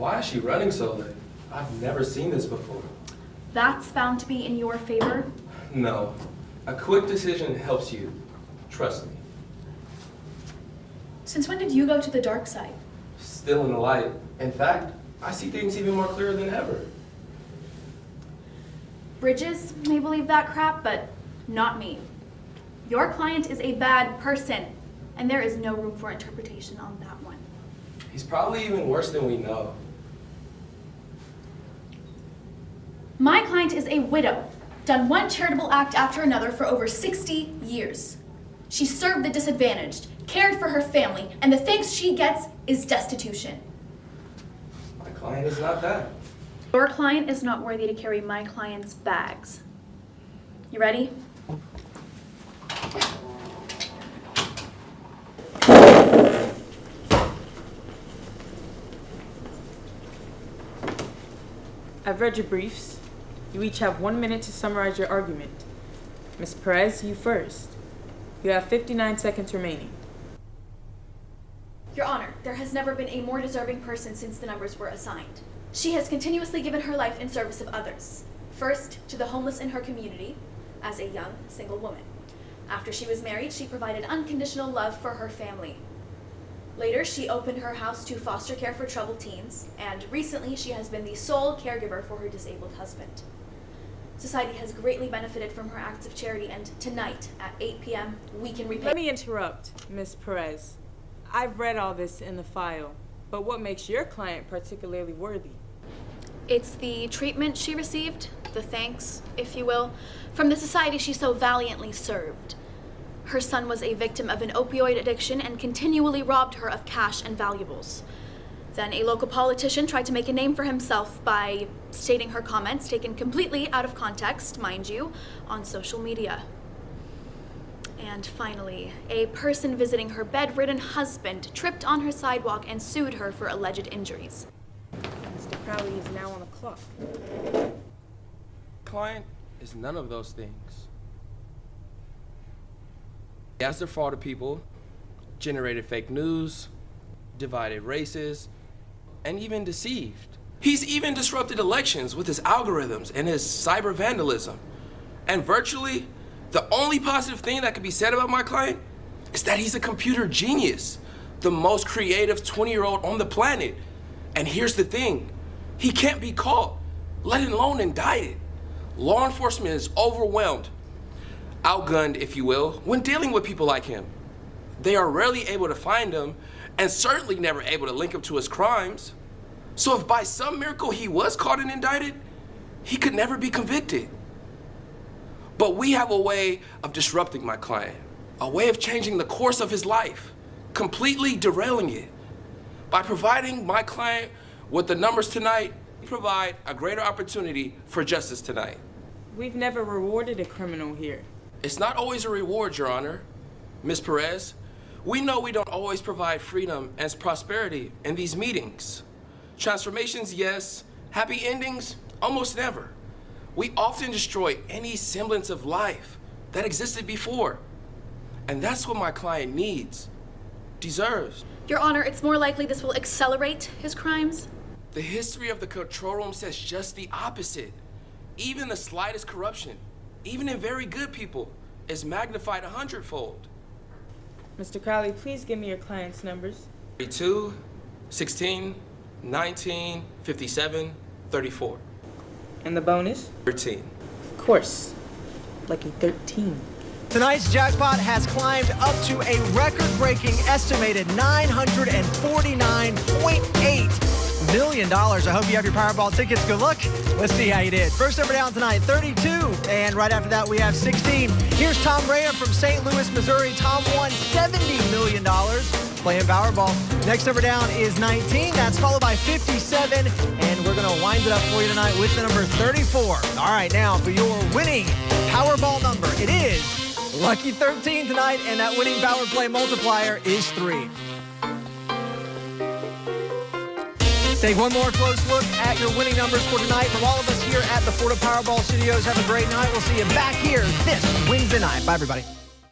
Why is she running so late? I've never seen this before. That's bound to be in your favor. No. A quick decision helps you. Trust me. Since when did you go to the dark side? Still in the light. In fact, I see things even more clear than ever. Bridges may believe that crap, but not me. Your client is a bad person, and there is no room for interpretation on that one. He's probably even worse than we know. My client is a widow, done one charitable act after another for over 60 years. She served the disadvantaged, cared for her family, and the thanks she gets is destitution. My client is not that. Your client is not worthy to carry my client's bags. You ready? I've read your briefs. You each have 1 minute to summarize your argument. Ms. Perez, you first. You have 59 seconds remaining. Your Honor, there has never been a more deserving person since the numbers were assigned. She has continuously given her life in service of others. First, to the homeless in her community, as a young, single woman. After she was married, she provided unconditional love for her family. Later, she opened her house to foster care for troubled teens, and recently she has been the sole caregiver for her disabled husband. Society has greatly benefited from her acts of charity, and tonight at 8 p.m., we can repay. Let me interrupt, Ms. Perez. I've read all this in the file, but what makes your client particularly worthy? It's the treatment she received, the thanks, if you will, from the society she so valiantly served. Her son was a victim of an opioid addiction and continually robbed her of cash and valuables. Then a local politician tried to make a name for himself by stating her comments, taken completely out of context, mind you, on social media. And finally, a person visiting her bedridden husband tripped on her sidewalk and sued her for alleged injuries. Mr. Crowley is now on the clock. Client is none of those things. He has defrauded people, generated fake news, divided races, and even deceived. He's even disrupted elections with his algorithms and his cyber vandalism. And virtually, the only positive thing that can be said about my client is that he's a computer genius, the most creative 20-year-old on the planet. And here's the thing, he can't be caught, let alone indicted. Law enforcement is overwhelmed, outgunned, if you will, when dealing with people like him. They are rarely able to find him, and certainly never able to link him to his crimes. So if by some miracle he was caught and indicted, he could never be convicted. But we have a way of disrupting my client, a way of changing the course of his life, completely derailing it. By providing my client with the numbers tonight, we provide a greater opportunity for justice tonight. We've never rewarded a criminal here. It's not always a reward, Your Honor. Ms. Perez, we know we don't always provide freedom and prosperity in these meetings. Transformations, yes. Happy endings, almost never. We often destroy any semblance of life that existed before. And that's what my client needs, deserves. Your Honor, it's more likely this will accelerate his crimes. The history of the control room says just the opposite. Even the slightest corruption, even in very good people, is magnified 100-fold. Mr. Crowley, please give me your client's numbers. 32, 16, 19, 57, 34. And the bonus? 13. Of course. Lucky 13. Tonight's jackpot has climbed up to a record-breaking estimated $949.8 million. I hope you have your Powerball tickets. Good luck. Let's see how you did. First number down tonight, 32. And right after that, we have 16. Here's Tom Rea from St. Louis, Missouri. Tom won $70 million playing Powerball. Next number down is 19. That's followed by 57. And we're going to wind it up for you tonight with the number 34. All right, now for your winning Powerball number, it is Lucky 13 tonight, and that winning Power Play multiplier is 3. Take one more close look at your winning numbers for tonight. From all of us here at the Florida Powerball Studios, have a great night. We'll see you back here this Wednesday night. Bye, everybody.